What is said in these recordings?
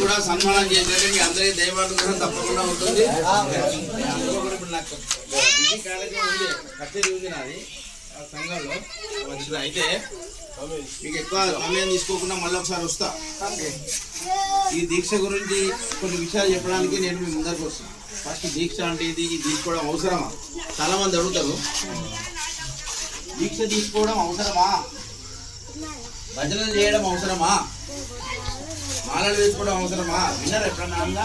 కూడా సన్మానం చేసినట్టు మీ అందరికీ దైవానుగ్రహం తప్పకుండా ఉంటుంది. ఇప్పుడు నాకు డిగ్రీ కాలేజీ ఉంది, కచేరీ ఉంది నాది సంఘంలో. అయితే మీకు ఎక్కువ సమయం తీసుకోకుండా మళ్ళీ ఒకసారి వస్తా. ఈ దీక్ష గురించి కొన్ని విషయాలు చెప్పడానికి నేను మీ ముందరికి వస్తాను. ఫస్ట్ దీక్ష అంటే ఇది తీసుకోవడం అవసరమా? చాలా మంది అడుగుతారు, దీక్ష తీసుకోవడం అవసరమా, భజనలు చేయడం అవసరమా, మాలలు వేసుకోవడం అవసరమా? విన్నారు ఎప్పుడన్నా?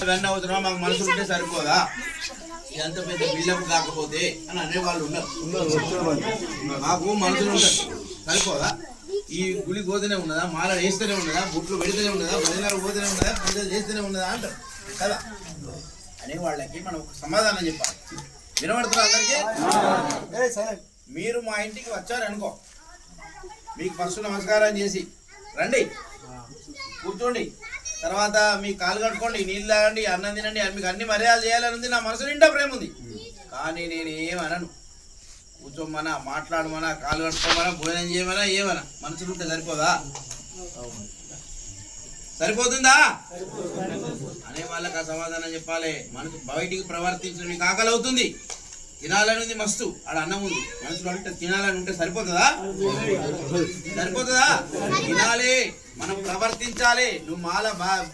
ఇవన్నీ అవసరమా? మాకు మనసు ఉంటే సరిపోదా, ఎంత పెద్ద బిల్డప్ కాకపోతే అని అనేవాళ్ళు ఉన్నారు. మాకు మనసులు ఉంటారు సరిపోదా? ఈ గుడి పోతేనే ఉన్నదా, మాల వేస్తూనే ఉన్నదా, బుట్లు పెడితేనే ఉన్నదా, భజనలు పోతేనే ఉన్నదా, పూజలు చేస్తూనే ఉన్నదా అంటారు కదా. అనే వాళ్ళకి మనం ఒక సమాధానం చెప్పాలి. వినబడుతున్నా అందరికీ? మీరు మా ఇంటికి వచ్చారనుకో, మీకు ఫస్ట్ నమస్కారం చేసి రండి, కూర్చోండి, తర్వాత మీ కాలు కట్టుకోండి, నీళ్ళు తాగండి, అన్నం తినండి, మీకు అన్ని మర్యాదలు చేయాలని ఉంది. నా మనసు నిండా ప్రేమ ఉంది. కానీ నేను ఏమనను. కూర్చోమనా, మాట్లాడమనా, కాలు కట్టుకోమనా, భోజనం చేయమనా, ఏమన్నా మనసు ఉంటే సరిపోదా? సరిపోతుందా? అనే వాళ్ళకి ఆ సమాధానం చెప్పాలి. మనసు బయటికి ప్రవర్తించడం మీకు ఆకలి అవుతుంది, తినాలని ఉంది, మస్తు ఆడ అన్నం ఉంది, మనసులో అంటే తినాలని ఉంటే సరిపోతుందా? సరిపోతుందా? తినాలి, మనం ప్రవర్తించాలి. నువ్వు మాల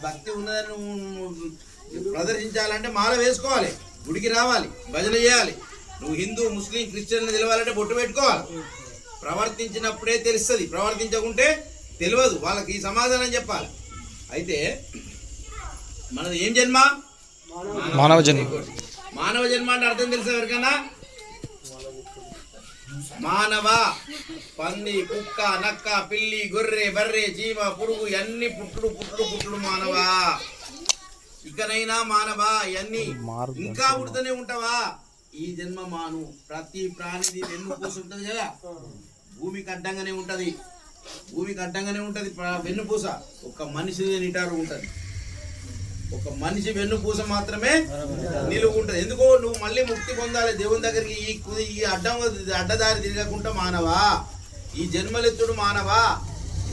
భక్తి ఉన్నదని నువ్వు ప్రదర్శించాలంటే మాల వేసుకోవాలి, గుడికి రావాలి, భజన చేయాలి. నువ్వు హిందూ, ముస్లిం, క్రిస్టియన్లు తెలవాలంటే బొట్టు పెట్టుకోవాలి. ప్రవర్తించినప్పుడే తెలుస్తుంది, ప్రవర్తించకుంటే తెలియదు. వాళ్ళకి ఈ సమాధానం చెప్పాలి. అయితే మనది ఏం జన్మ? మానవ జన్మ. మానవ జన్మ అంటే అర్థం తెలుసా ఎవరికైనా? మానవ, పంది, కుక్క, నక్క, పిల్లి, గొర్రె, బర్రె, చీమ, పురుగు, ఇవన్నీ పుట్టుడు మానవ. ఇకనైనా మానవ, ఇవన్నీ ఇంకా పుడుతూనే ఉంటావా? ఈ జన్మ మాను. ప్రతి ప్రాణిది వెన్నుపూస ఉంటుంది కదా, భూమికి అడ్డంగానే ఉంటది, భూమికి అడ్డంగానే ఉంటది వెన్నుపూస. ఒక మనిషి నిటారు ఉంటది, ఒక మనిషి వెన్నుపూస మాత్రమే నిలువు ఉంటది. ఎందుకో నువ్వు మళ్ళీ ముక్తి పొందాలి దేవుని దగ్గరికి. ఈ అడ్డదారి తిరగకుండా మానవా, ఈ జన్మలెత్తుడు మానవా.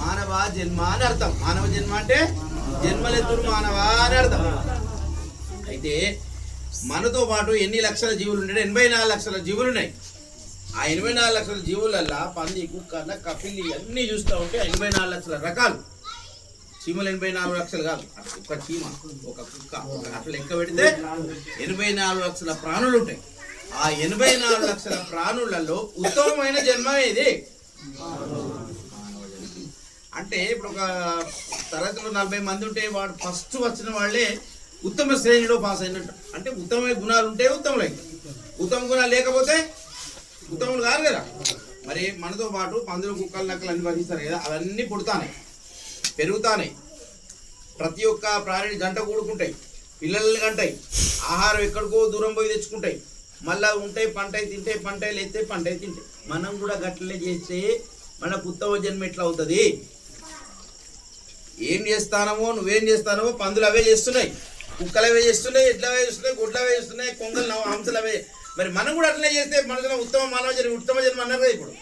మానవ జన్మ అని అర్థం. మానవ జన్మ అంటే జన్మలెత్తుడు మానవా అని అర్థం. అయితే మనతో పాటు ఎన్ని లక్షల జీవులు ఉన్నాయి? 84 లక్షల జీవులు ఉన్నాయి. ఆ 84 లక్షల జీవులల్లా పంది, కుక్క, నక్క, పిల్లి అన్నీ చూస్తూ ఉంటే 84 లక్షల రకాలు. చీమలు 84 లక్షలు కాదు, ఒక చీమ, ఒక కుక్క, అట్లా లెక్క పెడితే 84 లక్షల ప్రాణులు ఉంటాయి. ఆ 84 లక్షల ప్రాణులలో ఉత్తమమైన జన్మ ఏది? అంటే ఇప్పుడు ఒక తరగతిలో 40 మంది ఉంటే వాడు ఫస్ట్ వచ్చిన వాళ్ళే ఉత్తమ శ్రేణిలో పాస్ అయినట్టు. అంటే ఉత్తమ గుణాలు ఉంటే ఉత్తములై, ఉత్తమ గుణాలు లేకపోతే ఉత్తములు కాదు కదా. మరి మనతో పాటు పందులు, కుక్కలు, నక్కలు అన్ని వధిస్తారు కదా, అవన్నీ పుడతానే, పెరుగుతానే. ప్రతి ఒక్క ప్రాణిని గంట కూడుకుంటాయి, పిల్లల్ని కంటాయి, ఆహారం ఎక్కడికో దూరం పోయి తెచ్చుకుంటాయి, మళ్ళా ఉంటాయి, పంటాయి, తింటాయి, పంటాయి లేస్తాయి, పంటాయి తింటాయి. మనం కూడా గట్లనే చేస్తే మనకు ఉత్తమ జన్మ ఎట్లా అవుతుంది? ఏం చేస్తానమో, నువ్వేం చేస్తానమో పందులు అవే చేస్తున్నాయి, కుక్కలు అవే చేస్తున్నాయి, ఎడ్లు అవే చేస్తున్నాయి, గుడ్లు అవే చేస్తున్నాయి, కొంగలు హంసలు అవే. మరి మనం కూడా అట్లనే చేస్తే మనసులో ఉత్తమ మానవ జన్మ, ఉత్తమ జన్మ అన్నారు కదా. ఇప్పుడు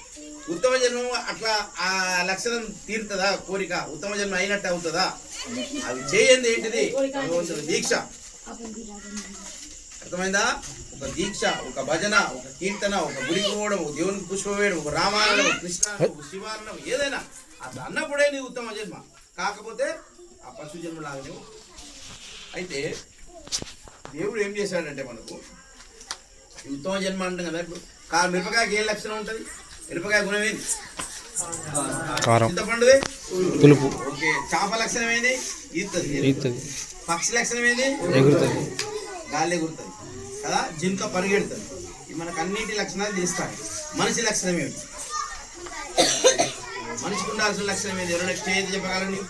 ఉత్తమ జన్మ అట్లా ఆ లక్షణం తీరుతుందా? కోరిక ఉత్తమ జన్మ అయినట్టు అవుతుందా? అవి చేయండి. ఏంటిది? దీక్ష. అర్థమైందా? ఒక దీక్ష, ఒక భజన, ఒక కీర్తన, ఒక గుడికి పోవడం, ఒక దేవునికి పుష్ప వేయడం, ఒక రామాయణం, కృష్ణాయనం, శివారణం, ఏదైనా అట్లా అన్నప్పుడే నీ ఉత్తమ జన్మ. కాకపోతే ఆ పశు జన్మ లాగా. అయితే దేవుడు ఏం చేశాడంటే మనకు ఉత్తమ జన్మ అంటాం కదా. ఇప్పుడు మిరపకాయకి ఏం లక్షణం ఉంటుంది? మిరపకాయ గుణం ఏంది? చింతపండుది పులుపు. ఓకే. చేప లక్షణం ఏంది? ఈదుతుంది. పక్షి లక్షణం ఏంది? ఎగురుతుంది, గాలి ఎగురుతుంది కదా. జింక పరిగెడుతుంది. మనకు అన్నిటి లక్షణాలు తీస్తాయి. మనిషి లక్షణం ఏమిటి? మనిషికి ఉండాల్సిన లక్షణం ఏంది? ఎవరైనా చేతి చెప్పగలండి?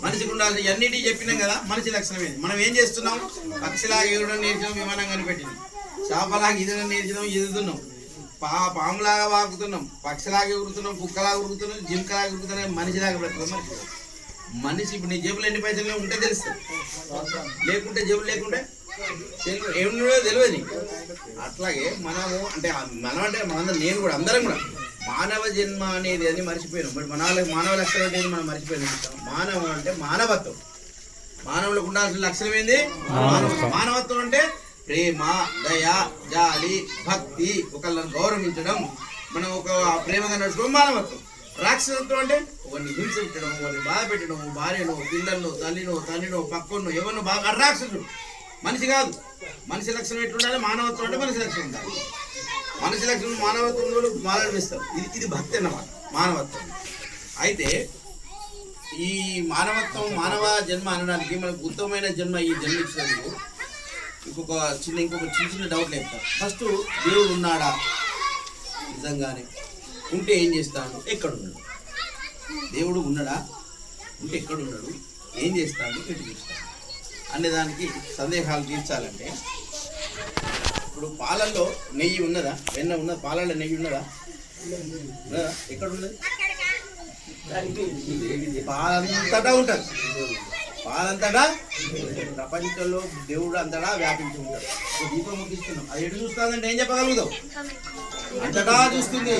మనిషికి ఉండాల్సిన అన్నిటి చెప్పినాం కదా. మనిషి లక్షణం ఏంది? మనం ఏం చేస్తున్నాం? పక్షిలాగా ఎగురడం నేర్చున్నాం, విమానం కనిపెట్టినాం. చేపలాగా ఈదడం నేర్చున్నాం, ఈదుతున్నాం. పాములాగా వాకుతున్నాం, పక్షిలాగా ఎగురుతున్నాం, కుక్కలాగా ఉరుకుతున్నాం, జింకలాగా ఉరుకుతున్నాం, మనిషిలాగా పెడుతున్నాం. మనిషి ఇప్పుడు నీ జేబులు ఎన్ని పైసలు ఉంటే తెలుస్తుంది, లేకుంటే జేబులు లేకుంటే ఏమున్నాడో తెలియదు. అట్లాగే మనము అంటే మనందరం, నేను కూడా అందరం కూడా మానవ జన్మ అనేది అని మర్చిపోయినాం. మరి మానవ లక్షణం అనేది మనం మర్చిపోయినాం. మానవం అంటే మానవత్వం. మానవులకు ఉండాల్సిన లక్షణం ఏంది? మానవత్వం అంటే ప్రేమ, దయ, జాలి, భక్తి, ఒకళ్ళని గౌరవించడం, మనం ఒక ప్రేమగా నడుచుకోవడం మానవత్వం. రాక్షసత్వం అంటే ఒకరిని హింస పెట్టడం, ఒకరిని బాధ పెట్టడం, భార్యను, పిల్లలను, తల్లినో పక్కను ఎవరినో బాగా రాక్షసుడు. మనిషి కాదు. మనిషి లక్షణం ఎట్లుండాలి? మానవత్వం అంటే మనిషి లక్షణం ఉండాలి. మనిషి లక్షణం మానవత్వంలో మాట్లాడిస్తారు. ఇది భక్తి అన్నమాట, మానవత్వం. అయితే ఈ మానవత్వం, మానవ జన్మ అనడానికి మనకు ఉత్తమమైన జన్మ ఈ జన్మ ఇచ్చినందుకు ఇంకొక చిన్న డౌట్లు చెప్తారు. ఫస్ట్, దేవుడు ఉన్నాడా? నిజంగానే ఉంటే ఏం చేస్తాడు? ఎక్కడున్నాడు? దేవుడు ఉన్నాడా? ఉంటే ఎక్కడున్నాడు? ఏం చేస్తాడు? ఎటు చేస్తాడు అనే దానికి సందేహాలు తీర్చాలంటే, ఇప్పుడు పాలల్లో నెయ్యి ఉన్నదా? వెన్న ఉన్నదా? పాలల్లో నెయ్యి ఉన్నదా? ఉన్నదా? ఎక్కడున్నది? పాలంతటా ఉంటుంది. పాలంతటా ప్రపంచంలో దేవుడు అంతటా వ్యాపించి ఉంటాడు. దీపం ముగిస్తున్నాం, అది ఎటు చూస్తుందంటే ఏం చెప్పగలుగుతావు? అంతటా చూస్తుంది.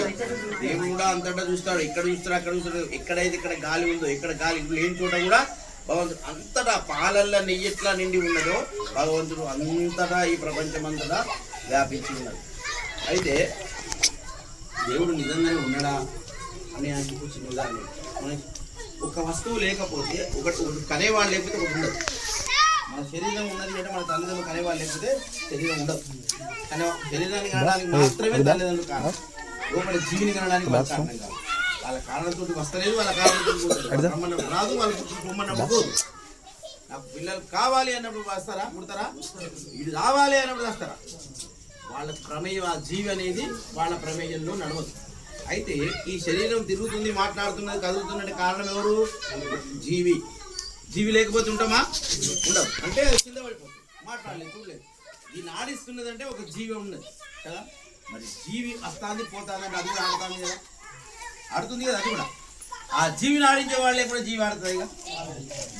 దేవుడు కూడా అంతటా చూస్తాడు. ఇక్కడ చూస్తాడు, అక్కడ చూస్తాడు. ఎక్కడైతే ఇక్కడ గాలి ఉందో, ఎక్కడ గాలి లేని చోట కూడా భగవంతుడు అంతటా పాలల్లో నెయ్యి ఎట్లా నిండి ఉన్నదో భగవంతుడు అంతటా ఈ ప్రపంచం అంతటా వ్యాపించి ఉన్నాడు. అయితే దేవుడు నిజంగానే ఉన్నాడా అని చిన్న ఉదాహరణ. ఒక వస్తువు లేకపోతే ఒకటి కనేవాళ్ళు లేకపోతే ఒకటి ఉండదు. మన శరీరం ఉన్నది అంటే మన తల్లిదండ్రులు కనేవాళ్ళు లేకపోతే శరీరం ఉండదు. కానీ శరీరాన్ని కనడానికి మాత్రమే తల్లిదండ్రులు కారణం. లోపల జీవిని కనడానికి వాళ్ళ కారణం కాదు. వాళ్ళ కారణంతో వస్తలేదు, వాళ్ళ కారణంతో రాదు, వాళ్ళ పొమ్మన్నప్పుడు పోదు. నాకు పిల్లలు కావాలి అన్నప్పుడు వస్తారా? పుడతారా? ఇది రావాలి అన్నప్పుడు వస్తారా? వాళ్ళ ప్రమేయం, ఆ జీవి అనేది వాళ్ళ ప్రమేయంలో నడవదు. అయితే ఈ శరీరం తిరుగుతుంది, మాట్లాడుతున్నది, కదులుతున్నట్టు కారణం ఎవరు? జీవి. జీవి లేకపోతే ఉంటామా? ఉండవు. అంటే కింద పడిపోతుంది, మాట్లాడలేదు, చూడలేదు. దీన్ని ఆడిస్తున్నది అంటే ఒక జీవి ఉన్నది కదా. మరి జీవి వస్తుంది పోతానంటే అది కూడా ఆడుతుంది కదా, ఆడుతుంది కదా. అది కూడా ఆ జీవిని ఆడించే వాళ్ళు లేకుండా జీవి ఆడుతుంది ఇక.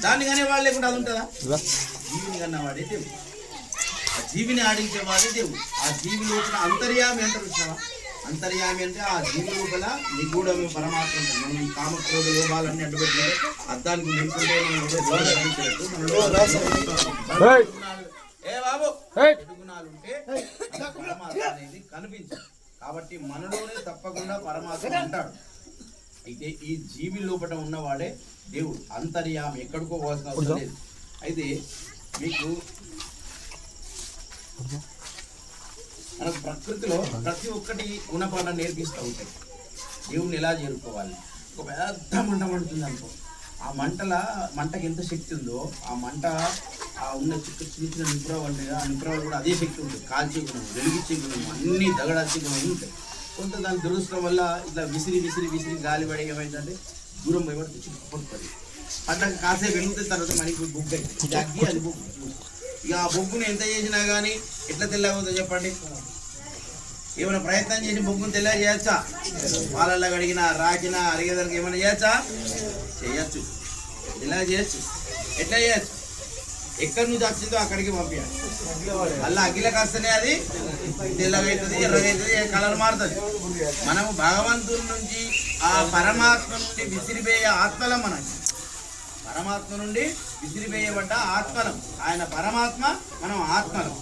దాన్ని కానీ వాళ్ళు లేకుండా అది ఉంటుందా? జీవిని కన్నా వాడే దేవుడు. ఆ జీవిని ఆడించే వాడే దేవుడు. ఆ జీవి లోపల అంతర్యామి అంటారు. చూసినావా? అంతర్యామి అంటే ఆ జీవి లోపల నిగూఢమైన పరమాత్మ ఉంటుంది. మనం ఈ కామక్రోధ లోభాలన్నీ అడ్డుపెట్టిన అద్దానికి నింపుకుంటే గుణాలు ఉంటే పరమాత్మ అనేది కనిపించదు. కాబట్టి మనలోనే తప్పకుండా పరమాత్మ ఉంటాడు. అయితే ఈ జీవి లోపల ఉన్నవాడే దేవుడు. అంతర్యామి, ఎక్కడికో పోవాల్సిన అవసరం లేదు. అయితే మీకు మనకు ప్రకృతిలో ప్రతి ఒక్కటి గుణపాఠం నేర్పిస్తూ ఉంటాయి. దేవుణ్ణి ఎలా చేరుకోవాలి. ఒక పెద్ద మంట మండుతుంది అనుకో, ఆ మంటకి ఎంత శక్తి ఉందో ఆ మంట ఆ ఉన్న చిన్న నిపురాలు ఉంటాయి. ఆ నిపురాలు కూడా అదే శక్తి ఉంటుంది. కాల్చే గుణం, వెలిగించే గుణం, అన్ని దగడాల్చే గుణం ఉంటాయి. కొంత దాన్ని దురదృష్టం వల్ల ఇట్లా విసిరి గాలి పడి ఏమైందంటే దూరం పోయి చిక్కుపడుతుంది. పంటకు కాసేపు వెలుగుతుంది, తర్వాత మనకి బొగ్గు అవుతుంది. అగ్గి అది బొగ్గు. ఇక ఆ బొగ్గును ఎంత చేసినా కానీ ఎట్లా తెల్లవుతుందో చెప్పండి. ఏమైనా ప్రయత్నం చేసి బొగ్గును తెల్ల చేయొచ్చా? పాలల్లో కడిగినా, రాకినా, అరిగేదానికి ఏమైనా చేయొచ్చా? చేయొచ్చు. ఎలా చేయొచ్చు? ఎట్లా చేయొచ్చు? ఎక్కడి నుంచి వచ్చిందో అక్కడికి పంపించాలి. మళ్ళీ అగ్గిలకు వస్తేనే అది తెల్లగవుతుంది, ఎర్రగవుతుంది, కలర్ మారుతుంది. మనము భగవంతుడి నుంచి, ఆ పరమాత్మ నుండి విసిరిపోయే ఆత్మలం. మనకి పరమాత్మ నుండి విసిరివేయబడ్డ ఆత్మలం. ఆయన పరమాత్మ, మనం ఆత్మలం.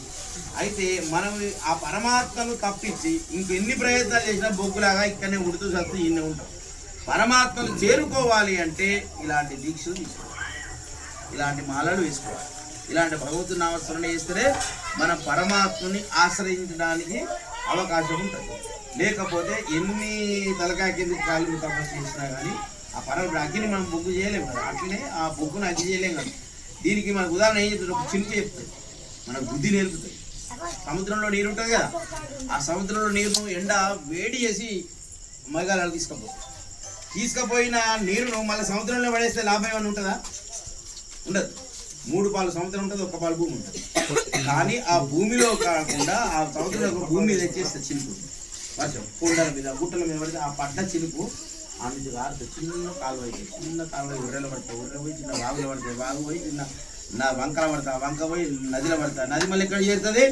అయితే మనం ఆ పరమాత్మను తప్పించి ఇంకెన్ని ప్రయత్నాలు చేసినా బొగ్గులాగా ఇక్కడనే ఉడుతూ చస్తూ ఇన్నే ఉంటాం. పరమాత్మను చేరుకోవాలి అంటే ఇలాంటి దీక్షలు తీసుకోవాలి, ఇలాంటి మాలలు వేసుకోవాలి, ఇలాంటి భగవంతుని నామస్మరణ చేస్తేనే మన పరమాత్మని ఆశ్రయించడానికి అవకాశం ఉంటుంది. లేకపోతే ఎన్ని తలకాయ కింద కాలు తపస్సు చేసినా కానీ ఆ అగ్గిని మనం బొగ్గు చేయలేము కదా. అట్లనే ఆ బొగ్గును అగ్గి చేయలేము కదా. దీనికి మనకు ఉదాహరణ ఏం చెప్తుంది? ఒక చినుకు చెప్తుంది, మన బుద్ధి నేర్పుతుంది. సముద్రంలో నీరు ఉంటుంది కదా, ఆ సముద్రంలో నీరును ఎండ వేడి చేసి మేఘాలు తీసుకుపోయిన నీరును మళ్ళీ సముద్రంలో పడేస్తే లాభం ఏమైనా ఉంటుందా? ఉండదు. 3 పాలు సముద్రం ఉంటుంది, 1 పాలు భూమి ఉంటుంది. కానీ ఆ భూమిలో కాకుండా ఆ సముద్రంలో భూమి మీద తెచ్చేస్తుంది చినుకు. వర్షం కొండల మీద, గుట్టల మీద పడితే ఆ పడ్డ చినుకు ఆ నుంచి వారితే చిన్న కాలువ అయితే, చిన్న కాలువ ఉర్రెలు పడితే ఉర్రె పోయి, చిన్న వాగులు పడితే వాగు పోయి, చిన్న నా వంకల పడతా, వంక పోయి నదిలో పడతా, నది మళ్ళీ ఎక్కడ చేరుతుంది?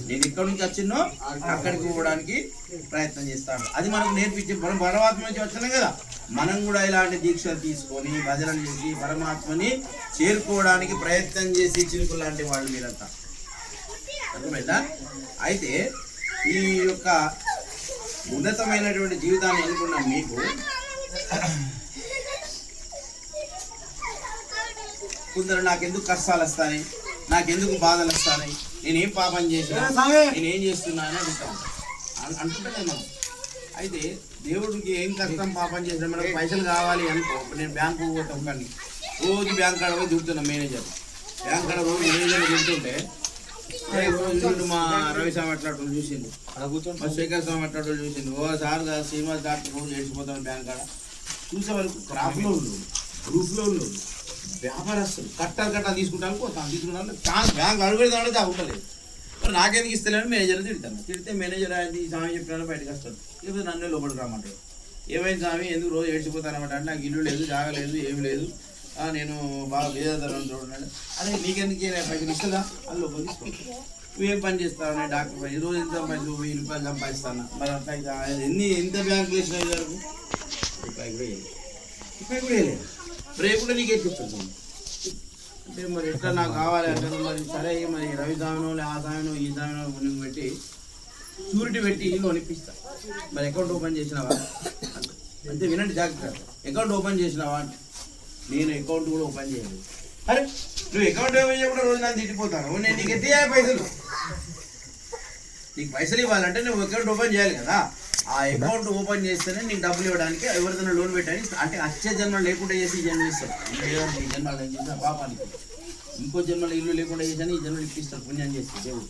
నేను ఎక్కడి నుంచి వచ్చినో అక్కడికి పోవడానికి ప్రయత్నం చేస్తాను. అది మనకు నేర్పించే, మనం పరమాత్మ నుంచి వచ్చినాం కదా, మనం కూడా ఇలాంటి దీక్షలు తీసుకొని భజనలు చేసి పరమాత్మని చేరుకోవడానికి ప్రయత్నం చేసి చిరుకులు లాంటి వాళ్ళు మీరంతా. అర్థమైందా? అయితే ఈ యొక్క ఉన్నతమైనటువంటి జీవితాన్ని ఎన్నుకున్న మీకు కొందరు నాకెందుకు కష్టాలు వస్తాయి, నాకెందుకు బాధలు వస్తాయి, నేనేం పాపం చేసినా, నేనేం చేస్తున్నా అని అడుగుతాను అంటుంటే మనం. అయితే దేవుడికి ఏం కష్టం పాపం చేసినా మనకు పైసలు కావాలి అనుకో. నేను బ్యాంకు పోతాం, కానీ రోజు బ్యాంక్ కాడ పోయి దిగుతున్నా మేనేజర్. బ్యాంక్ కాడ రోజు మేనేజర్ దిగుతుంటే రోజు మా రవి స్వామి అట్లాంటి చూసిండు, మా శేఖర్ స్వామి అట్లాంటి చూసిండు. ఓసారి శ్రీనివాస్ డాక్టర్ రోజు చేసిపోతాను బ్యాంక్ కాడ. చూసే వరకు క్రాప్లో ఉండదు, రూఫ్లో ఉండదు, వ్యాపారస్తులు కట్టాలు తీసుకుంటాను పోతాను, తీసుకుంటాను బ్యాంక్ అడుగుతాను తాగుంటలేదు. మరి నాకెందుకు ఇస్తలేను మేనేజర్ తిడతాను. తిడితే మేనేజర్ ఆయన స్వామి చెప్పినా బయటకు వస్తాడు, లేకపోతే నన్నే లోపలికి రామంటాడు. ఏమైంది స్వామి ఎందుకు రోజు ఏడ్చిపోతానమాట అంటే నాకు ఇల్లు లేదు, జాగా లేదు, ఏమి లేదు, నేను బాగా వేదతరం చూడండి. అదే నీకెందుకు పైసలు ఇస్తుందా అని లోపల తీసుకోండి. నువ్వేం పని చేస్తావు? డాక్టర్ పని, రోజు ఎంత పైసలు 1000 రూపాయలు సంపాదిస్తాను. మరి అట్లా ఎంత బ్యాంకులు వేసిన వరకు రూపాయి కూడా వేయలేదు, రూపాయి కూడా వేయలేదు. రేపు కూడా నీకే చెప్తాను అంటే మరి ఎట్లా నాకు కావాలి అంటే మరి సరే మరి రవి స్వామినో ఆ స్వామినో ఈ స్వామినో నువ్వు పెట్టి షూరిటీ పెట్టి లోన్ ఇప్పిస్తా. మరి అకౌంట్ ఓపెన్ చేసినావా అంటే వినండి జాగ్రత్త. అకౌంట్ ఓపెన్ చేసినావా అంటే నేను అకౌంట్ కూడా ఓపెన్ చేయలేదు. అరే నువ్వు అకౌంట్ ఓపెన్ చేయకుండా రోజు నన్ను తిట్టిపోతాను. నేను నీకు ఎత్తి పైసలు, నీకు పైసలు ఇవ్వాలంటే నువ్వు అకౌంట్ ఓపెన్ చేయాలి కదా. ఆ అకౌంట్ ఓపెన్ చేస్తేనే నీకు డబ్బులు ఇవ్వడానికి, ఎవరిదైనా లోన్ పెట్టాలి అంటే వచ్చే జన్మ లేకుండా చేసి ఈ జన్మలు ఇస్తాడు. ఈ జన్మలు ఏం చేసిన పాపానికి, ఇంకో జన్మలో ఇల్లు లేకుండా చేసాను ఈ జన్మలు ఇప్పిస్తాడు పుణ్యం చేస్తే దేవుడు.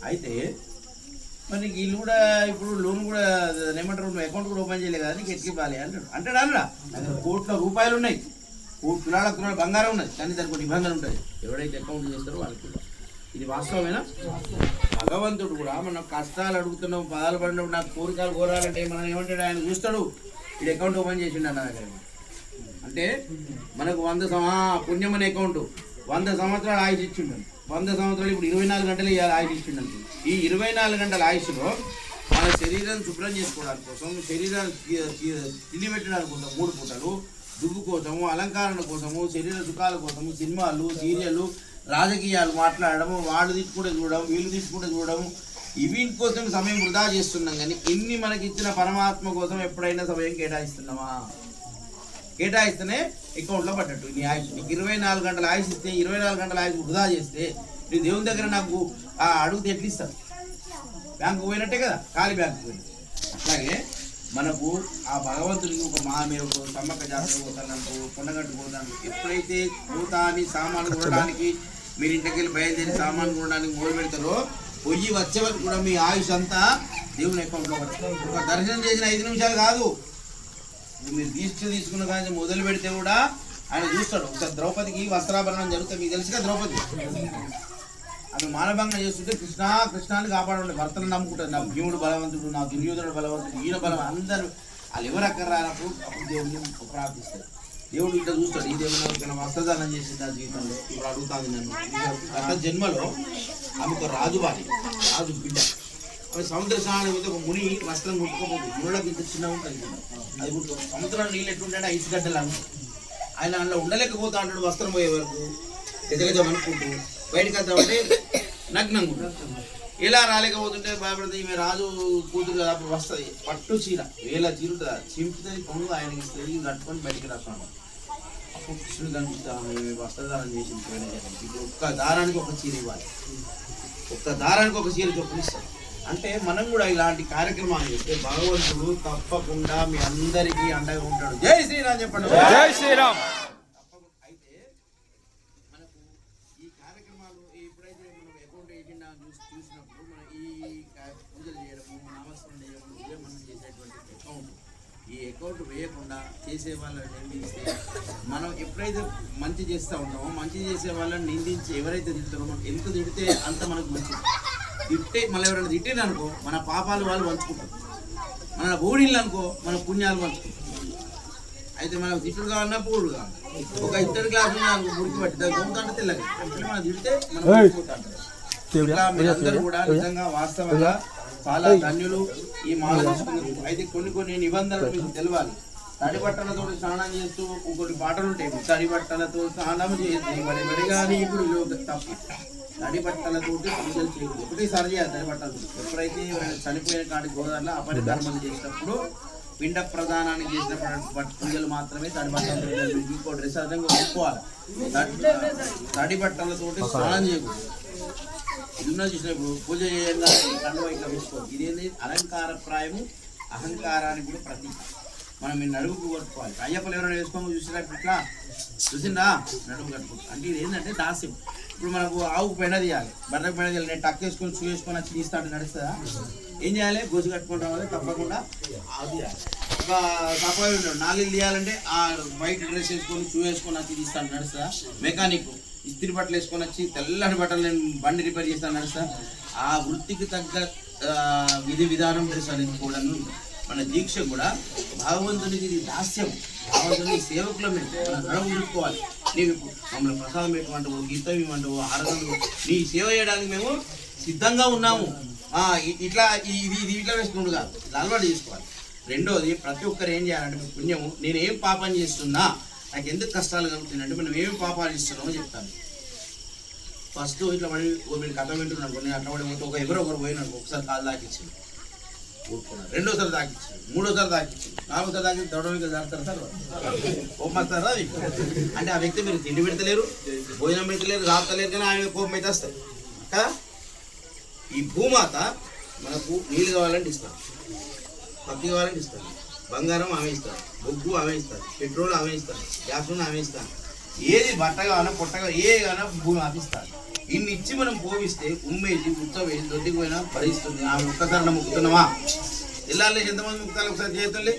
అయితే మరి నీకు ఇల్లు కూడా ఇప్పుడు లోన్ కూడా ఏమంటారు, నువ్వు అకౌంట్ కూడా ఓపెన్ చేయలేదు కదా, నీకు ఎట్కి ఇవ్వాలి అంటాడు. అంటాడు అన్నా దగ్గర కోట్ల రూపాయలు ఉన్నాయి, తులాల బంగారం ఉన్నది, కానీ దానికి ఒక నిబంధన ఉంటుంది. ఎవరైతే అకౌంట్ చేస్తారో వాళ్ళకి. ఇది వాస్తవమేనా? భగవంతుడు కూడా మనం కష్టాలు అడుగుతున్నాం, బాధలు పడినప్పుడు నాకు కోరికలు కోరాలంటే మనం ఏమంటాడు, ఆయన చూస్తాడు. ఇది అకౌంట్ ఓపెన్ చేసిండు అన్న దగ్గర. అంటే మనకు 100 పుణ్యం అనే అకౌంట్ 100 సంవత్సరాలు ఆయుష్ ఇచ్చిండు. 100 సంవత్సరాలు ఇప్పుడు 24 గంటలు ఆయుష్ ఇచ్చిండు. ఈ 24 గంటల ఆయుష్లో మన శరీరాన్ని శుభ్రం చేసుకోవడానికి కోసం, శరీరాన్ని తినిపెట్టడానికి కోసం 3 పూటలు, దుగ్గు కోసము, అలంకరణ కోసము, శరీర సుఖాల కోసము, సినిమాలు, సీరియళ్ళు, రాజకీయాలు మాట్లాడము, వాళ్ళు తీసుకుంటే చూడడం, వీళ్ళు తీసుకుంటే చూడడం, వీటి కోసం సమయం వృధా చేస్తున్నాం. కానీ ఇన్ని మనకి ఇచ్చిన పరమాత్మ కోసం ఎప్పుడైనా సమయం కేటాయిస్తున్నామా? కేటాయిస్తేనే అకౌంట్లో పడ్డట్టు. నీ ఆయుష్ నీకు 24 గంటల ఆయుష్ ఇస్తే 24 గంటల ఆయుష్ వృధా చేస్తే నీ దేవుని దగ్గర నాకు అడుగుతే ఎట్లు ఇస్తారు? బ్యాంకు పోయినట్టే కదా, ఖాళీ బ్యాంకు పోయినట్టు. అట్లాగే మనకు ఆ భగవంతుడికి మీరు ఒక సమ్మక్క జాతర పోతానంటూ, కొండగట్టు పోతాను, ఎప్పుడైతే పోతాని సామాన్లు కొనడానికి మీరు ఇంటికి వెళ్ళి బయలుదేరి సామాన్లు కొనడానికి మొదలు పెడతారో, పొయ్యి వచ్చే వరకు కూడా మీ ఆయుష్ అంతా దేవుని అకౌంట్లో పడుతుంది. ఒక దర్శనం చేసిన 5 నిమిషాలు కాదు, మీరు తీసుకున్న కానీ మొదలు పెడితే కూడా ఆయన చూస్తాడు. ఒకసారి ద్రౌపదికి వస్త్రాభరణం జరుగుతుంది, మీకు తెలుసుగా ద్రౌపది ఆమె మానభంగం చేస్తుంటే కృష్ణాన్ని కాపాడండి, భర్తను నమ్ముకుంటుంది. నా భీముడు బలవంతుడు, నా దుర్యోధనుడు బలవంతుడు, ఈయన బలం, అందరూ వాళ్ళు ఎవరు అక్కడ రానప్పుడు అప్పుడు దేవుడిని ప్రార్థిస్తారు. దేవుడు ఇట్లా చూస్తాడు, ఈ దేవుడు వస్త్రదానం చేసింది ఆ జీవితంలో, ఇప్పుడు అడుగుతాను నన్ను. గత జన్మలో ఆమెకు రాజు బిడ్డ, అవి సముద్ర స్నానం అయితే ఒక ముని వస్త్రం కుట్టుకోపోతుంది, మునులకు ఇంత చిన్న ఉంటుంది, అది కుట్టుకో. సముద్రంలో నీళ్ళు ఎట్లుంటే ఐస్ గడ్డలు అనుకో, ఆయన అందులో ఉండలేకపోతా అంటాడు. వస్త్రం పోయే వరకు గజగజం అనుకుంటూ బయటకు వద్దామంటే నగ్నంగా ఉంటుంది. ఇలా రాలేకపోతుంటే భయపడితే ఈమె రాజు కూతురు అప్పుడు వస్తుంది, పట్టు చీర, వేల చీర ఉంటుంది, చింపుతుంది, పొంగు ఆయనకి ఇస్తుంది, కట్టుకొని బయటికి రాస్తాను. అప్పుడు కృష్ణుడు కనిపిస్తాను, వస్త్రదానం చేసింది. ఇప్పుడు ఒక్క దారానికి ఒక చీర ఇవ్వాలి, ఒక్క దారానికి ఒక చీర చొప్పునిస్తాడు. అంటే మనం కూడా ఇలాంటి కార్యక్రమాలు చేస్తే భగవంతుడు తప్పకుండా మీ అందరికీ అండగా ఉంటాడు. జై శ్రీరామ్ చెప్పండి. జై శ్రీరామ్. అయితే మనకు ఈ కార్యక్రమాలు ఎప్పుడైతే మనం అకౌంట్ ఏజెండా చూసినప్పుడు మనం ఈ పూజలు చేయడము, నామస్మరణ చేయడము, ఇవే మనం చేసేటువంటి అకౌంట్. ఈ అకౌంట్ వేయకుండా చేసే వాళ్ళని నిందిస్తే, మనం ఎప్పుడైతే మంచి చేస్తూ ఉంటామో, మంచి చేసే వాళ్ళని నిందించి ఎవరైతే తింటారో, మనం ఎంత తిడితే అంత మనకు మంచిది. తిట్టే మళ్ళీ ఎవరైనా తిట్టిన అనుకో మన పాపాలు వాళ్ళు పంచుకుంటారు, మన ఊడిళ్ళు అనుకో మన పుణ్యాలు పంచుకుంటారు. అయితే మనకు తిట్టుడు కావాలన్నా పూలు కావాలి. ఒక ఇద్దరు గ్లాసు ఉడికి పట్టి దాన్ని తోముతుంటే తెల్లగా మనం తిడితే మనం మీరందరూ కూడా నిజంగా వాస్తవంగా చాలా ధన్యులు ఈ మాల తీసుకున్నారు. అయితే కొన్ని నిబంధనలు మీకు తెలవాలి. తడి బట్టలతో స్నానం చేస్తూ కొన్ని పాటలు ఉంటాయి. తడి బట్టలతో స్నానం చేసి వడిగాని ఇప్పుడు తప్పు. తడి బట్టలతో పూజలు చేయకూడదు. ఒకటేసారి చేయాలి తడి బట్టలతో. ఎప్పుడైతే చనిపోయిన కాడి గోదావరిలో అపరికర్మలు చేసినప్పుడు పిండ ప్రదానాన్ని చేసినప్పుడు పూజలు మాత్రమే తడి బట్టలతో. ఇంకో డ్రెస్ అర్థంగా ఒప్పుకోవాలి. తడి బట్టలతో స్నానం చేయకూడదు. ఇదిన్నా చూసినప్పుడు పూజ చేయంగా కండువ ఇట్లా వేసుకోవాలి. ఇదేంటి అలంకారప్రాయము, అహంకారానికి కూడా ప్రతీక. మనం ఈ నడుముకు కట్టుకోవాలి. అయ్యప్పలు ఎవరైనా వేసుకోమని చూసినప్పుడు ఇట్లా చూసిందా నడుము కట్టుకోవాలి. అంటే ఇది ఏంటంటే దాస్యం. ఇప్పుడు మనకు ఆవుకు పెండ తీయాలి, బర్రెకు పెండ తీయాలి. నేను టక్ వేసుకొని షూ వేసుకొని వచ్చి తీస్తాడు నడుస్తుందా? ఏం చేయాలి? గోసు కట్టుకుని రావాలి. తప్పకుండా ఆవు తీయాలి. ఒక తప్ప నాలుగు తీయాలంటే ఆ వైట్ డ్రెస్ వేసుకొని షూ వేసుకొని వచ్చి తీస్తాడు నడుస్తుందా? మెకానిక్ ఇస్త్రీ బట్టలు వేసుకొని వచ్చి తెల్లటి బట్టలు నేను బండి రిపేర్ చేస్తాను నడుస్తా? ఆ వృత్తికి తగ్గ విధి విధానం డ్రెస్ అనేది కూడా మన దీక్ష కూడా భగవంతునికి ఇది దాస్యం. భగవంతుని సేవకుల మీద మన నడుము చూసుకోవాలి. నీవు మమ్మల్ని ప్రసాదం పెట్టమంటావు, గీతం ఇవ్వమంటావు, ఆరాధనలు నీ సేవ చేయడానికి మేము సిద్ధంగా ఉన్నాము. ఇట్లా ఇది ఇట్లా వేసుకుంటు కాదు, అలవాటు చేసుకోవాలి. రెండోది, ప్రతి ఒక్కరు ఏం చేయాలంటే పుణ్యము, నేను ఏం పాపం చేస్తున్నా, నాకు ఎందుకు కష్టాలు కలుగుతున్నాయంటే మనం ఏమి పాపాలు ఇస్తున్నామో చెప్తాను. ఫస్ట్ ఇట్లా పడి మీరు కథ వింటున్నాను, నేను అట్లా పడి ఒక ఎవరో ఒకరు పోయినాడు, ఒకసారి కాలు దాకిచ్చింది ఊరుకున్నాడు, రెండోసారి దాకిచ్చింది, మూడోసారి దాకిచ్చింది, నాలుగోసారి దాకి దొడవకి దాడతారు సార్ కోపమస్తారా? అంటే ఆ వ్యక్తి మీరు తిండి పెడతలేరు, భోజనం పెడతలేరు, రాస్తలేరు, కానీ ఆయన కోపం అయితే వస్తారు కదా. ఈ భూమాత మనకు నీళ్ళు కావాలంటే ఇస్తాను, పత్తి కావాలంటే ఇస్తాను, బంగారం ఆమె ఇస్తారు, బొగ్గు ఆమె ఇస్తారు, పెట్రోల్ ఆమె ఇస్తారు, గ్యాస్ ఆమె ఇస్తాను, ఏది బట్ట కావాలన్నా పొట్టగా ఏ కావాలన్నా భూమి ఆపిస్తాను. ఇన్ని ఇచ్చి మనం పోవిస్తే ఉమ్మేసి ఉచ్చవేసి దొడ్డికి పోయినా భరిస్తుంది. ఆమె ఒక్కసారి ముక్కుతున్నావా? ఇల్లాలి ఎంతమంది ముక్తాలు ఒకసారి చేతుల్ని.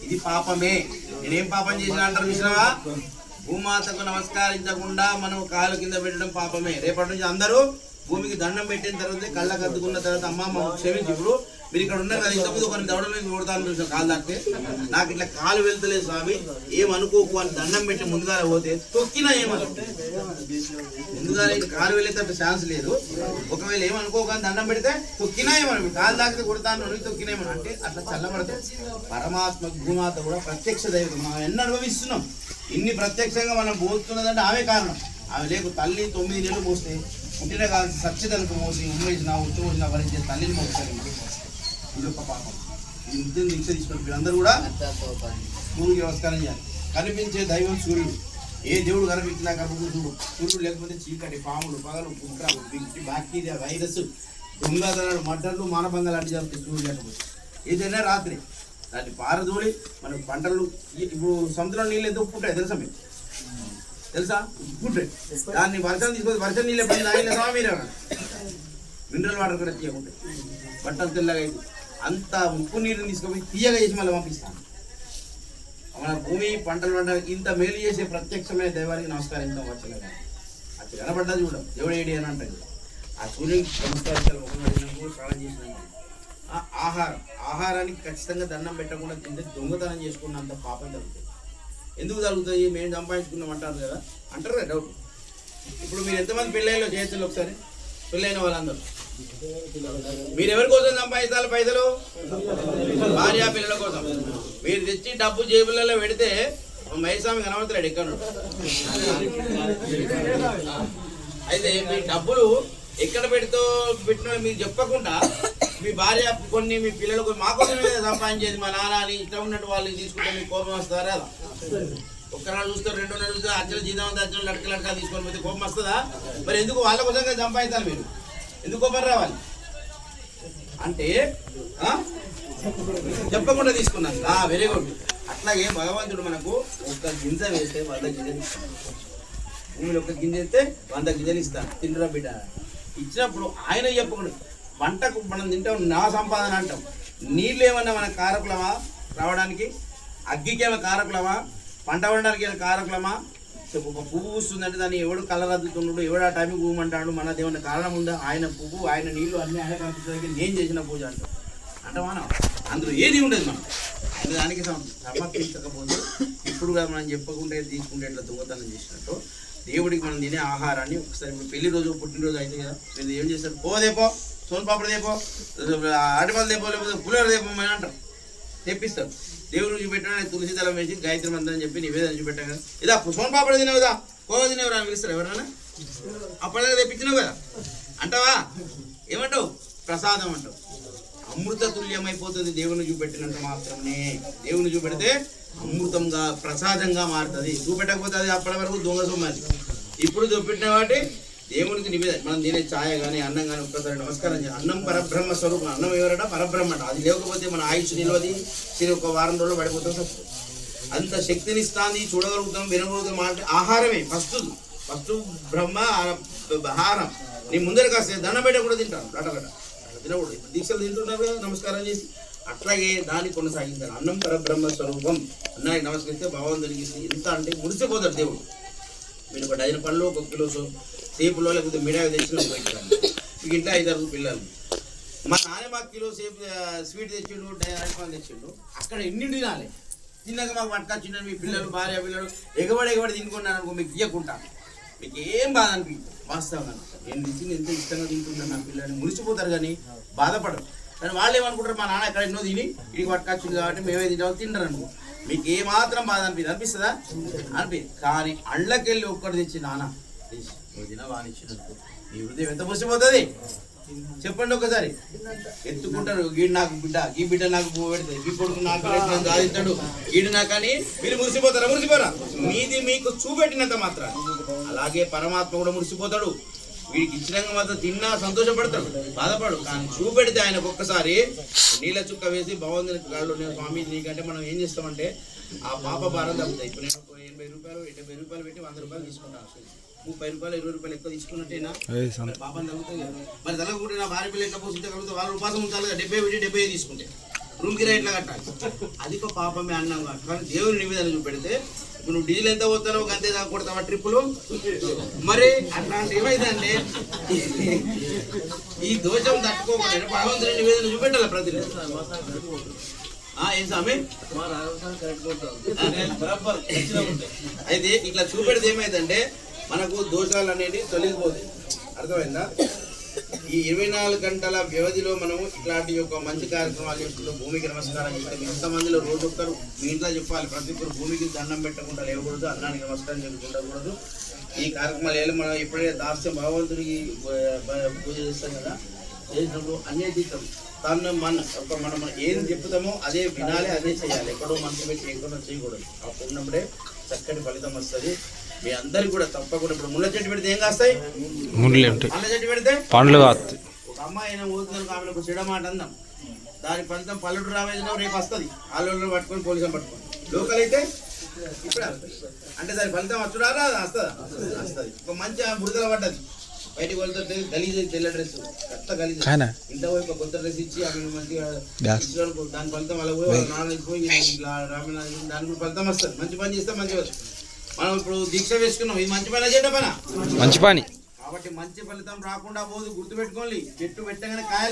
ఇది పాపమే. నేనేం పాపం చేసినా అంటారు చూసినావా? భూమాతకు నమస్కరించకుండా మనం కాలు కింద పెట్టడం పాపమే. రేపటి నుంచి అందరూ భూమికి దండం పెట్టిన తర్వాత కళ్ళకు అద్దుకున్న తర్వాత అమ్మ క్షమించి, ఇప్పుడు మీరు ఇక్కడ ఉన్నారు కదా, ఇంతకుముందు ఒకరిని దవడలో కొడతాను చూసిన కాలు దాటితే, నాకు ఇట్లా కాలు వెళ్తలేదు స్వామి ఏమనుకోకు అని దండం పెట్టి ముందుగా పోతే తొక్కినా ఏమను, ముందుగా కాలు వెళ్ళేటట్టు ఛాన్స్ లేదు. ఒకవేళ ఏమనుకోకని దండం పెడితే తొక్కినా ఏమను, కాలు దాకితే కొడతాను తొక్కినా ఏమను అంటే అట్లా చల్లబడతాయి. పరమాత్మ భూమాత కూడా ప్రత్యక్ష దైవం. మనం ఎన్ని అనుభవిస్తున్నాం, ఇన్ని ప్రత్యక్షంగా మనం పోతున్నదంటే ఆమె కారణం. ఆమె లేకు తల్లి 9 నెలలు పోస్తే పుట్టిన కాదు సచ్చిదలకు మోసి ఉమ్మేసిన ఉచ్చమోసిన భరించే తల్లిని మోస్తారు. ఇది ఒక పాపం. ఈ వృద్ధిని దీక్ష తీసుకుని మీరందరూ కూడా సూర్యుడికి నమస్కారం చేయాలి. కనిపించే దైవం సూర్యుడు. ఏ దేవుడు కనిపించినా కనుక సూర్యుడు లేకపోతే చీకటి, పాములు, పగలు, కుట్రాలు, బ్యాక్టీరియా, వైరస్, దొంగతనాలు, మడ్డర్లు, మానభంగాలు లాంటి జరుగుతాయి సూర్యుడు లేకపోతే. ఏదైనా రాత్రి దాన్ని పారదోలి మనకు పంటలు. ఇప్పుడు సముద్రంలో నీళ్ళు ఎంత ఉప్పు ఉంటాయి తెలుసా మీకు? తెలుసా? ఉప్పు ఉంటాయి. దాన్ని వర్షం తీసుకొని వర్షం నీళ్ళు పడి తాగిన మీరే మినరల్ వాటర్ కూడా తీయకుంటాయి, బట్టలు తెల్లగా అయితే అంత ఉప్పు నీరుని తీసుకొని తీయగా చేసి మళ్ళీ పంపిస్తాను. మన భూమి పంటలు పంటలు ఇంత మేలు చేసే ప్రత్యక్షమైన దైవానికి నమస్కరించాం. వచ్చగా అది కనపడ్డా చూడం దేవుడు ఏడి అని అంటాడు. ఆ సూర్యునికి నమస్కరించాలి. స్నానం చేసినాం. ఆహారానికి ఖచ్చితంగా దండం పెట్టకుండా తింటే దొంగతనం చేసుకున్నంత పాపం జరుగుతుంది. ఎందుకు జరుగుతాయి? మేము సంపాదించుకున్నాం అంటారు కదా, అంటారు కదా డౌట్. ఇప్పుడు మీరు ఎంతమంది పెళ్ళైలో చేతులు ఒకసారి పెళ్ళైన వాళ్ళందరూ మీరు ఎవరి కోసం సంపాదించాలి పైసలు? భార్యా పిల్లల కోసం. మీరు తెచ్చి డబ్బు జేబులలో పెడితే మైస్వామి కనబడతాడు ఎక్కడ. అయితే మీ డబ్బులు ఎక్కడ పెట్టినా మీరు చెప్పకుండా మీ భార్య కొన్ని మీ పిల్లలకు మా కోసమే సంపాదించేది మా నాన్న అని ఇష్టం ఉన్నట్టు వాళ్ళకి తీసుకుంటే మీకు కోపం వస్తారా? ఒక్కనాడు చూస్తారు, 2 నెలలు చూస్తారు, అచ్చలు జీతం అంతా అచ్చలు లటక తీసుకొని పోతే కోపం వస్తుందా? మరి ఎందుకు వాళ్ళ కోసంగా సంపాదించాలి? మీరు ఎందుకు కోపం రావాలి? అంటే చెప్పకుండా తీసుకున్నాను. Very good. అట్లాగే భగవంతుడు మనకు ఒక్క గింజ వేస్తే 100 గింజలు ఇస్తాను. భూమిలో ఒక్క గింజ వేస్తే 100 గింజలు ఇస్తాను. తింటురా బిడ్డ ఇచ్చినప్పుడు ఆయన చెప్పకుండా పంటకు మనం తింటాం నా సంపాదన అంటాం. నీళ్ళు ఏమన్నా మన కారకులమా రావడానికి? అగ్గికేమో కారకులమా? పంట పండడానికి ఏమైనా కారకులమా? చెప్పు. ఒక పువ్వు పూస్తుందంటే దాన్ని ఎవడు కలర్ అద్దుతున్నాడు, ఎవడు ఆ టైంకి పూమంటాడు, మనది ఏమన్నా కారణం ఉందా? ఆయన పువ్వు, ఆయన నీళ్ళు అన్నీ ఆయన కనిపించడానికి నేను చేసిన పూజ అంటాం. అంటే మనం అందులో ఏది ఉండదు. మనం ఆయన దానికి సమర్పించకపోతే ఇప్పుడు కూడా మనం చెప్పకుంటే తీసుకుంటే ఇట్లా దొంగతనం చేసినట్టు దేవుడికి మనం తినే ఆహారాన్ని ఒకసారి ఇప్పుడు పెళ్లి రోజు పుట్టినరోజు అయితే కదా మీరు ఏం చేస్తారు పోదేపో సోన్ పాపడ దేపో అరటిపల్లి దేపో లేకపోతే పులిహోర దేపో అని అంటారు తెప్పిస్తారు దేవుడు చూపెట్టిన తులసి దళం వేసి గాయత్రి మంత్రం చెప్పి నివేదన చూపెట్టాం కదా ఇదా సోన్ పాపడ తినేవుదా కోవ తినేవరా అని పిలుస్తారు ఎవరైనా అప్పటిదాకా తెప్పించినావు కదా అంటావా ఏమంటావు ప్రసాదం అంటావు అమృత తుల్యమైపోతుంది దేవుని చూపెట్టినంత మాత్రమే దేవుని చూపెడితే అమృతంగా ప్రసాదంగా మారుతుంది చూపెట్టకపోతే అది అప్పటి వరకు దొంగ సొమ్మాది ఇప్పుడు చూపెట్టిన వాటి దేవునికి నివేదన మనం తినే ఛాయ కానీ అన్నం కానీ ఒక్కసారి నమస్కారం చేయాలి అన్నం పరబ్రహ్మ స్వరూపం అన్నం ఎవరట పరబ్రహ్మ అంట అది లేకపోతే మన ఆయుష్ నిలవది ఒక వారం రోజులు పడిపోతాం అంత శక్తినిస్తాంది చూడగలుగుతాం వినగలుగుతాం మాట ఆహారమే ఫస్ట్ బ్రహ్మ ఆహారం నీ ముందర కాస్త దండబెట్ట కూడా తింటాను గటగట తినకూడదు దీక్షలు తింటున్నారు కదా నమస్కారం చేసి అట్లాగే దాన్ని కొనసాగించాలి అన్నం పరబ్రహ్మ స్వరూపం అన్నానికి నమస్కరిస్తే భగవంతుడికి ఎంత అంటే ముడిసిపోతాడు దేవుడు మీరు ఒక డజన్ పళ్ళు ఒక కిలో సేపులో లేకపోతే మిఠాయి తెచ్చిన మీకు ఇంట్లో 5-6 పిల్లలు మా నాన్న మాకు కిలో సేపు స్వీట్ తెచ్చిండు డజన్ తెచ్చిండు అక్కడ ఎన్ని తినాలి తిన్నాక మాకు పట్టుకొచ్చిండు మీ పిల్లలు భార్య పిల్లలు ఎగబడి తినుకున్నాను అనుకో మీకు ఇవ్వకుంటా మీకు ఏం బాధ అనిపించింది వాస్తవంగా నేను తెచ్చింది ఎంత ఇష్టంగా తింటున్నాను నా పిల్లల్ని మురిసిపోతారు కానీ బాధపడరు కానీ వాళ్ళు ఏమనుకుంటారు మా నాన్న ఎక్కడ ఎన్నో తిని ఇడికి పట్టుకొచ్చింది కాబట్టి మేమే తింటామో తింటారు అనుకో మీకు ఏమాత్రం బాధ అనిపిస్తుందా కానీ అళ్ళకెళ్ళి ఒక్కటి తెచ్చి నాన్న నువ్వు తిన వానిచ్చినట్టు నీ హృదయం ఎంత మురిసిపోతుంది చెప్పండి ఒకసారి ఎత్తుకుంటారు గీడు నాకు బిడ్డ ఈ బిడ్డ నాకు పెడతాయి ఈ కొడుకు నాకు సాధిస్తాడు గీడు నాకని మీరు మురిసిపోరా మీది మీకు చూపెట్టినంత మాత్రం అలాగే పరమాత్మ కూడా మురిసిపోతాడు వీడికి ఇచ్చినాక మాత్రం తిన్నా సంతోషపడతాడు బాధపడు కానీ చూపెడితే ఆయనకు ఒక్కసారి నీళ్ళ చుక్క వేసి భగవంతుని కాళ్ళు నేను స్వామి నీకంటే మనం ఏం చేస్తామంటే ఆ పాప భారం తగ్గుతాయి ఇప్పుడు నేను 80 రూపాయలు 70 రూపాయలు పెట్టి 100 రూపాయలు తీసుకుంటాను 30 రూపాయలు 20 రూపాయలు ఎక్కువ తీసుకున్నట్టేనా పాపం తగ్గుతుంది మరి తగ్గకుంటే నా భార్య పిల్లలు ఎట్లా పోషించగలుగుతా వాళ్ళు ఉపాసం ఉంచాలి 70 పెట్టి 70 తీసుకుంటే రూమ్ కిరాయి ఎట్లా కట్టాలి అధిక పాపమే అన్నాం కానీ దేవుని నివేదన చూపెడితే నువ్వు డీజిల్ ఎంత పోతానో అంతే దాకా కొడతావా ట్రిప్పులు మరి అట్లాంటి ఏమైందంటే ఈ దోషం తట్టుకోకుండా భగవంతుని నివేదన చూపెట్టాలి ప్రతి ఏం స్వామి అయితే ఇట్లా చూపెడితే ఏమైందంటే మనకు దోషాలు అనేది తొలగిపోతాయి అర్థమైందా ఈ 24 గంటల వ్యవధిలో మనము ఇట్లాంటి యొక్క మంచి కార్యక్రమాలు చేస్తున్నాం భూమికి నమస్కారం చేస్తాం ఇంతమందిలో రోజు ఒక్కరు మీ ఇంట్లో చెప్పాలి ప్రతి ఒక్కరు భూమికి దండం పెట్టకుండా లేవకూడదు అన్నానికి నమస్కారం చెప్పుకుంటకూడదు ఈ కార్యక్రమాలు మనం ఎప్పుడైతే దాస్యం భగవంతుడికి పూజ చేస్తాం కదా చేసినప్పుడు అన్నీ తీస్తాం తను మనం ఏం చెప్తామో అదే వినాలి అదే చేయాలి ఎక్కడో మనసు పెట్టి ఎక్కడో చేయకూడదు అప్పుడు ఉన్నప్పుడే చక్కటి ఫలితం వస్తుంది మీ అందరికి కూడా తప్పకుండా ఇప్పుడు ముళ్ళ చెట్టు పెడితే ఏం కాస్తాయి ముళ్ళ చెట్టు పెడితే పండ్లు కాస్తాయి ఒక అమ్మాయి అయినా పోతున్నాను ఆమె ఒక చెడ మాట అందాం దాని ఫలితం పల్లెటూ రావేదన్నా రేపు వస్తుంది ఆలోచన పట్టుకొని పోలీసులు పట్టుకొని లోకల్ అయితే ఇప్పుడు అంటే దాని ఫలితం వచ్చుడారా వస్తుంది ఒక మంచి బురదల పడ్డది బయటకు వెళ్తే గలీజ్ తెల్ల డ్రెస్ కట్ట గలీజ్ ఇంట్లో పోయి ఒక కొత్త డ్రెస్ ఇచ్చి ఆమె మంచిగా దాని ఫలితం అలా పోయి వాళ్ళ నాన్న పోయి దాని కూడా ఫలితం వస్తుంది మంచి పని చేస్తే మంచిగా వస్తుంది మనం ఇప్పుడు దీక్ష వేసుకున్నాం ఇది మంచి పని చెడ్డ పని మంచి పని కాబట్టి మంచి ఫలితం రాకుండా పోదు గుర్తుపెట్టుకోండి చెట్టు పెట్టగానే కాయ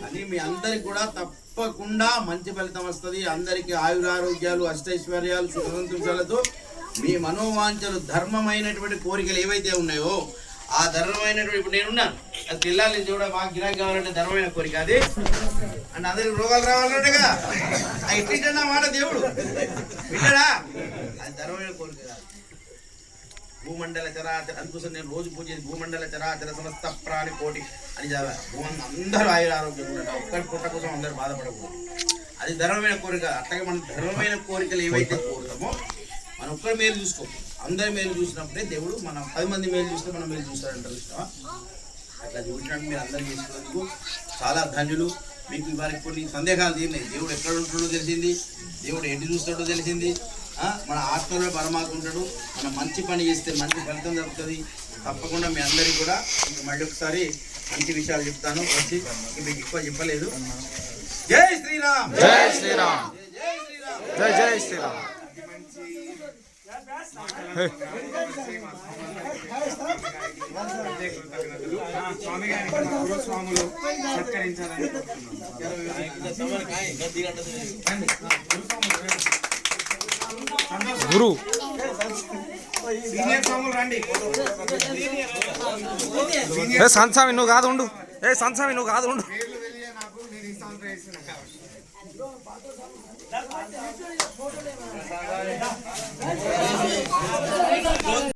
అని మీ అందరికి కూడా తప్పకుండా మంచి ఫలితం వస్తుంది అందరికి ఆయురారోగ్యాలు అష్టైశ్వర్యాలు సుఖసంతోషాలతో మీ మనోవాంఛలు ధర్మమైనటువంటి కోరికలు ఏవైతే ఉన్నాయో ఆ ధర్మమైనటువంటి ఇప్పుడు నేనున్నాను అది పిల్లల నుంచి కూడా మాకు గిరాకీ కావాలంటే ధర్మమైన కోరిక అది అంటే అందరికి రోగాలు రావాలంటేగా ఎట్లా మాట దేవుడు వింటాడా అది ధర్మమైన కోరిక కాదు భూమండల చరాచర అందుకోసం నేను రోజు పూజ భూమండల చరాచర సమస్త ప్రాణి కోటి అని చదివా అందరూ ఆరోగ్యం ఉండాలి ఒక్కరి పుట్ట కోసం అందరూ బాధపడకూడదు అది ధర్మమైన కోరిక అట్లాగే మనం ధర్మమైన కోరికలు ఏవైతే కోరుతామో మనం ఒక్కరి మేలు చూసుకో అందరి మేలు చూసినప్పుడే దేవుడు మనం 10 మంది మేలు చూస్తే మనం మేలు చూస్తారంటారు ఇష్టమా అట్లా చూసినట్టు మీరు అందరూ చేసుకున్నందుకు చాలా ధన్యులు మీకు వారికి కొన్ని సందేహాలు తీరినాయి దేవుడు ఎక్కడ ఉంటుందో తెలిసింది దేవుడు ఎటు చూస్తాడో తెలిసింది మన ఆత్మలో పరమాత్మ ఉంటాడు మనం మంచి పని చేస్తే మంచి ఫలితం దొరుకుతుంది తప్పకుండా మీ అందరికీ కూడా మళ్ళీ ఒకసారి మంచి విషయాలు చెప్తాను వచ్చి మీకు ఎక్కువ చెప్పలేదు జై శ్రీరామ్ జై శ్రీరామ్ జై శ్రీరామ్ జై జై శ్రీరామ్ స్వామి గారికి మా గురుస్వాములు సత్కరించాలని గురు సీనియర్ స్వాములు రండి. ఏ సంసామి నువ్వు కాదు ఉండు. ఏ సంసామి నువ్వు కాదు ఉండు. పేర్లు తెలియ నాకు, నేను ఈ సంవత్సరం వేస్తున్నాను కాబట్టి